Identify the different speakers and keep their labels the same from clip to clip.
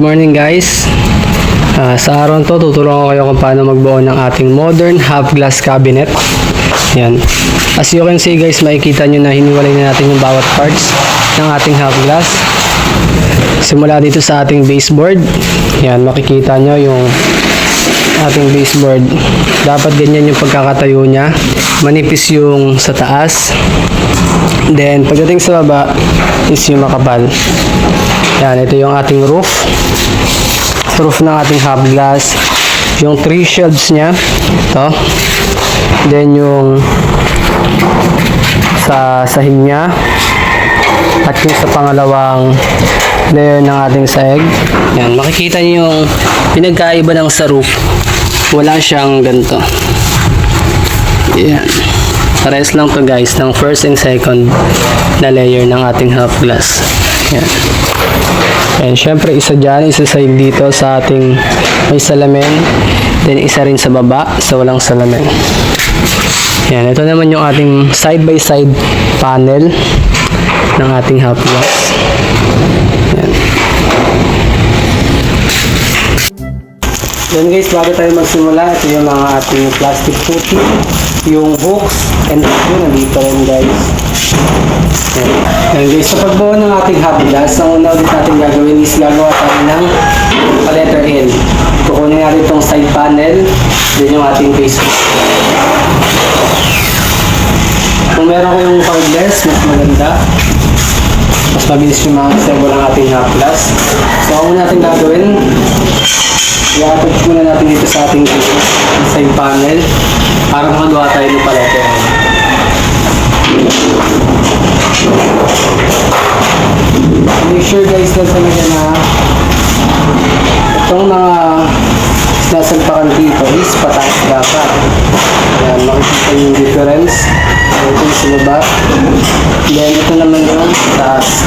Speaker 1: morning guys. Sa araw to, tutulungan ko kayo kung paano magbuo ng ating modern half glass cabinet. Yan. As you can see guys, makikita nyo na hiniwalay na natin yung bawat parts ng ating half glass. Simula dito sa ating baseboard. Yan, makikita nyo yung ating baseboard. Dapat ganyan yung pagkakatayo niya. Manipis yung sa taas. Then, pagdating sa baba is yung makapal. Yan, ito yung ating roof. Roof ng ating half glass. Yung 3 shelves niya. Ito. Then, yung sa sahig niya. At yung sa pangalawang layer ng ating sahig. Yan, makikita niyo yung pinagkaiba ng sa roof. Wala siyang ganito. Yan. Parehas lang to guys ng first and second na layer ng ating half glass. Yan. And syempre isa dyan, isa side dito sa ating may salamin. Then isa rin sa baba sa walang salamin. Yan. Ito naman yung ating side by side panel ng ating half glass. Yan. Then guys, bago tayo magsimula, ito yung mga ating plastic putty, yung hooks, and yun, nandito rin guys. Yan guys, sa pagbuo ng ating half glass, ang una ulit natin gagawin is gagawa tayo ng letter L. Kukunin natin itong side panel, then yung ating base. Kung meron kayong cordless, mas maganda. Mas mabilis yung mga assemble ng ating half glass. So, ang una natin gagawin, i-attach muna natin dito sa ating side panel para makagawa tayo ng palete. Make sure guys na talaga na itong mga nasalpakan dito is pataas dapat. Ayan, makikita yung difference. Ito yung sa baba. Then ito naman yung taas.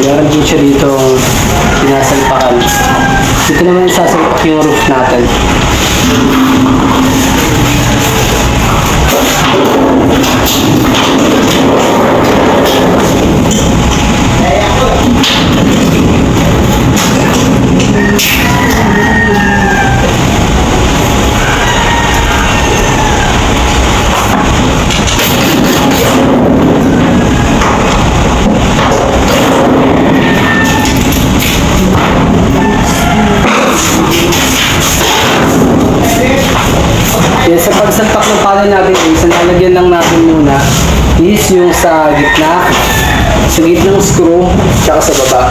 Speaker 1: Meron din siya dito sinasalpakan. Dito naman sasalpak yung roof natin. Sa pagsalpak ng panel natin guys, ang lalagyan lang natin muna is yung sa gitna, sa gitnang screw, tsaka sa baba.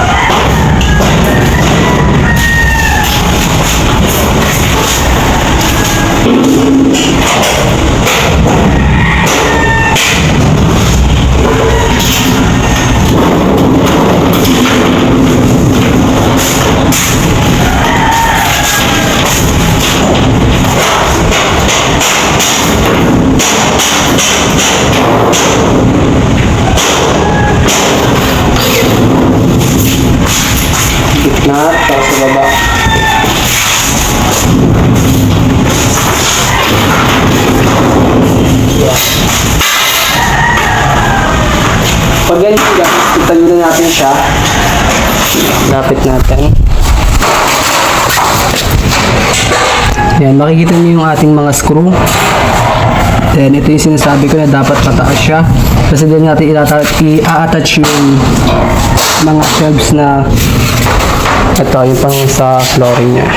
Speaker 1: Gitna, tsaka sa baba. Pag ganyan guys, itayo na natin siya. Lapit natin. Yan, makikita niyo yung ating mga screw. Then ito yung sinasabi ko na dapat pataas siya. Kasi din natin i-attach yung mga shelves na ito, yung pang sa flooring niya.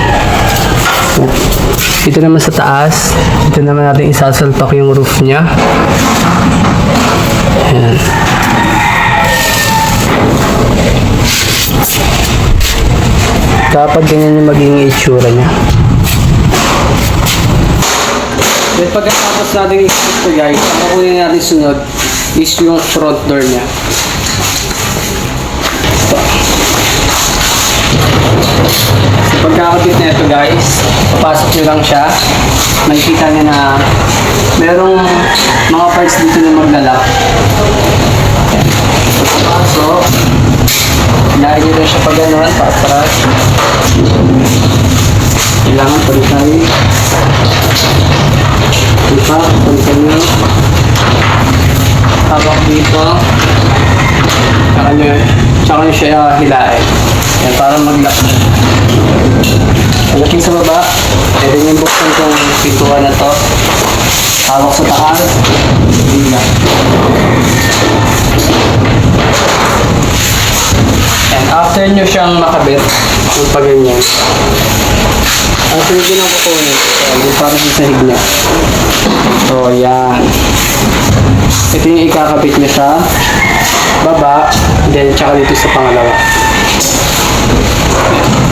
Speaker 1: Ito naman sa taas. Ito naman natin isasalpak yung roof niya. Ayan. Dapat ganyan yung magiging itsura niya. Then pagkatapos natin i-fix ito guys, ang kukunin natin sunod is yung front door niya. So pagkakabit na ito guys, papasok nyo lang siya. Makikita nyo na merong mga parts dito na maglalak. Papasok. Hinari nyo lang siya pag gano'n, paatras. Kailangan palitan. Palitan nyo. hawak dito. Tsaka nyo siya hilain. Yan, para mag-lock. Pagdating sa baba, pwede nyo buksan itong pintuan na to. Hawak sa taas. Hindi na. And after nyo siyang makabit, magpaganyan. Ang sunod nyo ng kukunin, yung para sa sahig niya. So, yan. Ito yung ikakabit nyo sa baba, then tsaka dito sa pangalawa.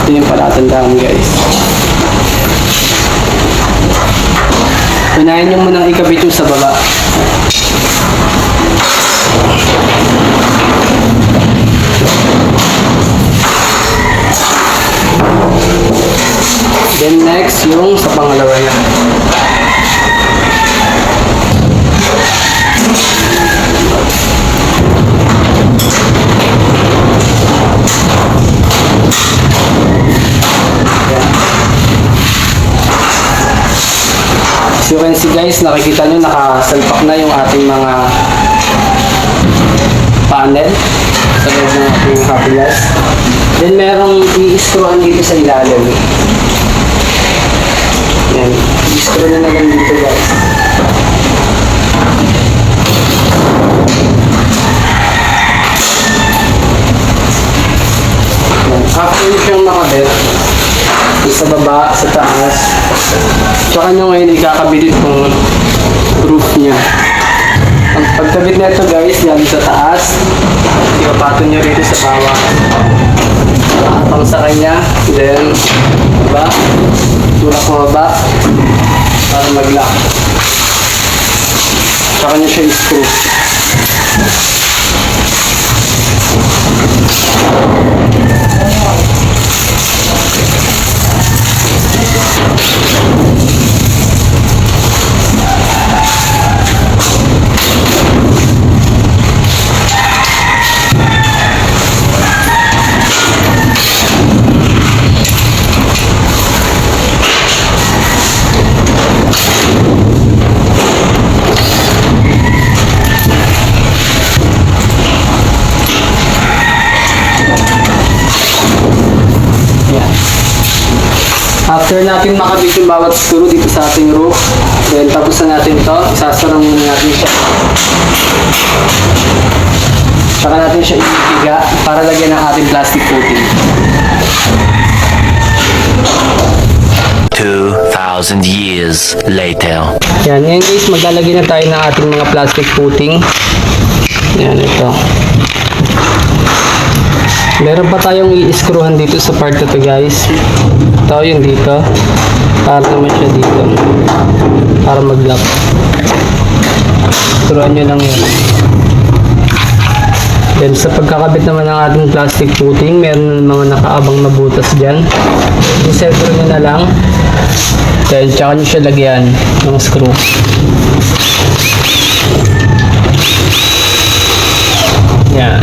Speaker 1: Ito yung palatandaan, guys. Unahin nyo munang ikabit yung sa baba. Then next, yung sa pangalawa niya. As you can see guys, nakikita nyo nakasalpak na yung ating mga panel sa loob ng ating hub-glass. Then merong i-screwan dito sa ilalim. Yan, i-screw na lang dito guys. Yan. After nyo siyang makabit, sa baba, sa taas, tsaka nyo ngayon ikakabit itong roof niya. Ang pagkabit na ito guys, yan sa taas, ipapatong nyo rito sa bawah. Pang sa kanya, then, diba? Tulak mo baba, para mag-lock. Tsaka nyo siya i-screw. After natin makabit yung bawat screw dito sa ating roof, then tapos na natin ito, isasara muna natin siya. Saka natin siya ipiga para lagyan ng ating plastic coating.
Speaker 2: 2,000 years later.
Speaker 1: Yan, ngayon guys, maglalagay na tayo ng ating mga plastic coating. Yan, ito. Meron pa tayong i-screwhan dito sa part na to guys. Ito yung dito. Para naman siya dito. Para mag-lock. Screwhan nyo lang yun. Then sa pagkakabit naman ng ating plastic coating, meron mga nakaabang na butas dyan. I-setro nyo na lang. Then tsaka nyo siya lagyan ng screw. Yan.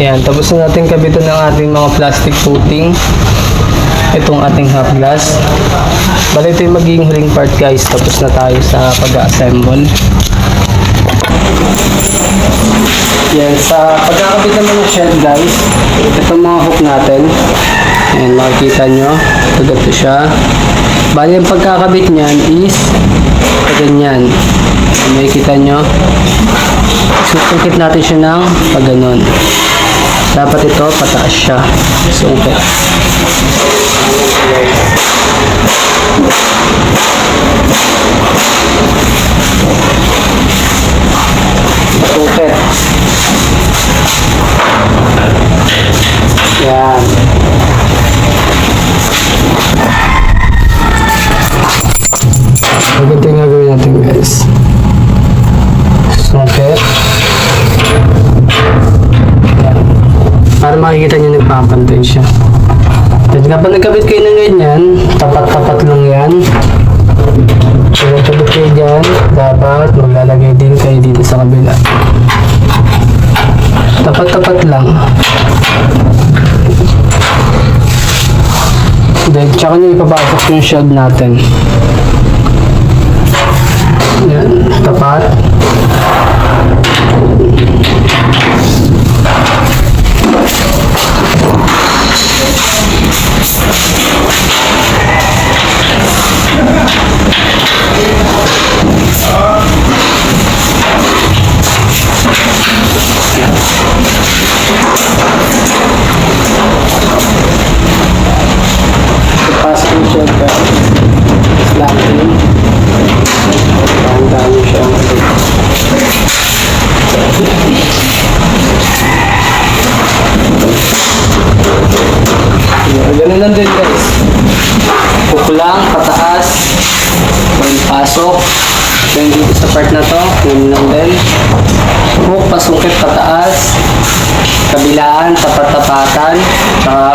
Speaker 1: Yan, tapos na natin kabitan ng ating mga plastic coating. Itong ating half glass. Bali, ito yung magiging huling part guys. Tapos na tayo sa pag-assemble. Yan, sa pagkakabit naman ng shelf guys, itong mga hook natin. Yan, makikita nyo. Ito siya. Bali, yung pagkakabit niyan is ganyan. Makikita nyo. Susungkit natin siya ng pag ganun. Dapat ito, pataas siya. Sungkit. Sungkit. Yan. Ganito yung gagawin natin guys. Sungkit. Para makikita nyo nagpapantay siya. At kapag nagkabit kayo ng ganyan, tapat-tapat lang yan. Kung nagkabit kayo dyan, dapat maglalagay din kayo dito sa kabila. Tapat-tapat lang. Then, tsaka nyo ipapasok yung shield natin. Yan, tapat. Ipasok yung shield ka. Slanting. Pahandaan nyo siya. Ganun lang din guys. Hook lang, pataas. Pasok. Then dito sa part na to, yun lang din. Hook, pasukit, pataas. Kabilaan, tapat-tapatan. Saka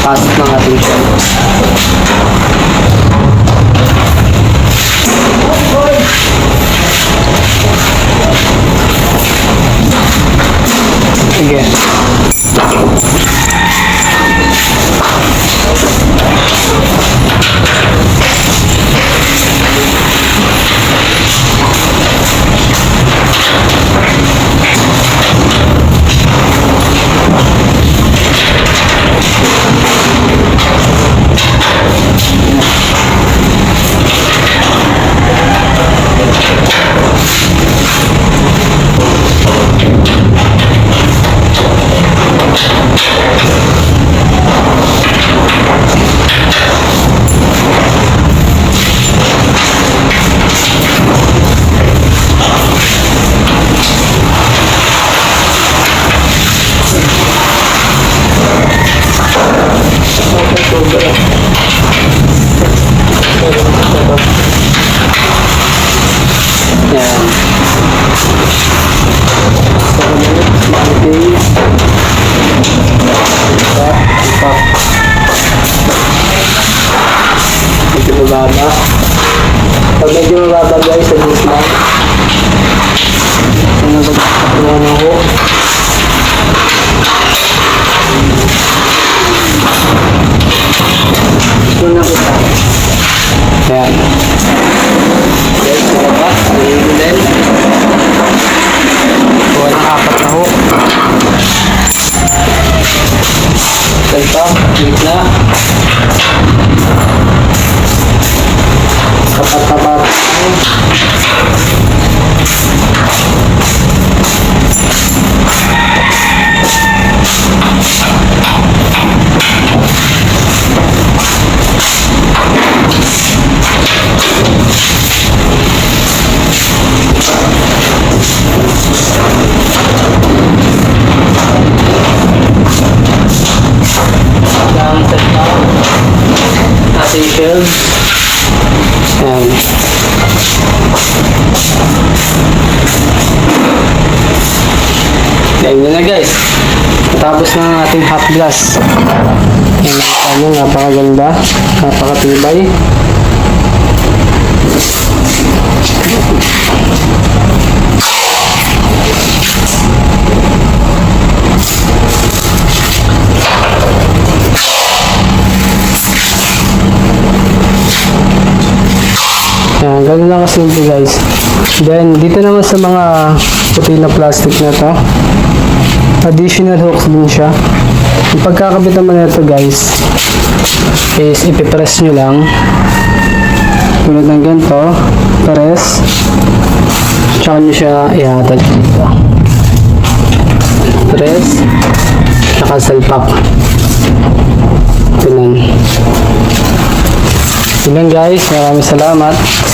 Speaker 1: pasok ng ating shell. Sige. Mababa. Pag medyo mababa guys, adjust lang. Ano ba pagkakakuha ng hook? Ito na kita. Ayan. Guys, mababa. Naiilan. Kuha ng 4 na hook. Ganito. Gitna. Tapat-tapat. Ang set na ating shield. Ayan. Ayan yun na guys. Tapos na ang ating half glass. Ayan, napakaganda. Napakatibay. Ganun lang kasimple guys. Then, dito naman sa mga puti na plastic na to, additional hooks din siya. Yung pagkakabit naman nito guys, is ipipress nyo lang. Tulad ng ganito, press. Tsaka nyo siya ihatag dito. Press. Tsaka salpak. Ganun. Yun lang guys, maraming salamat.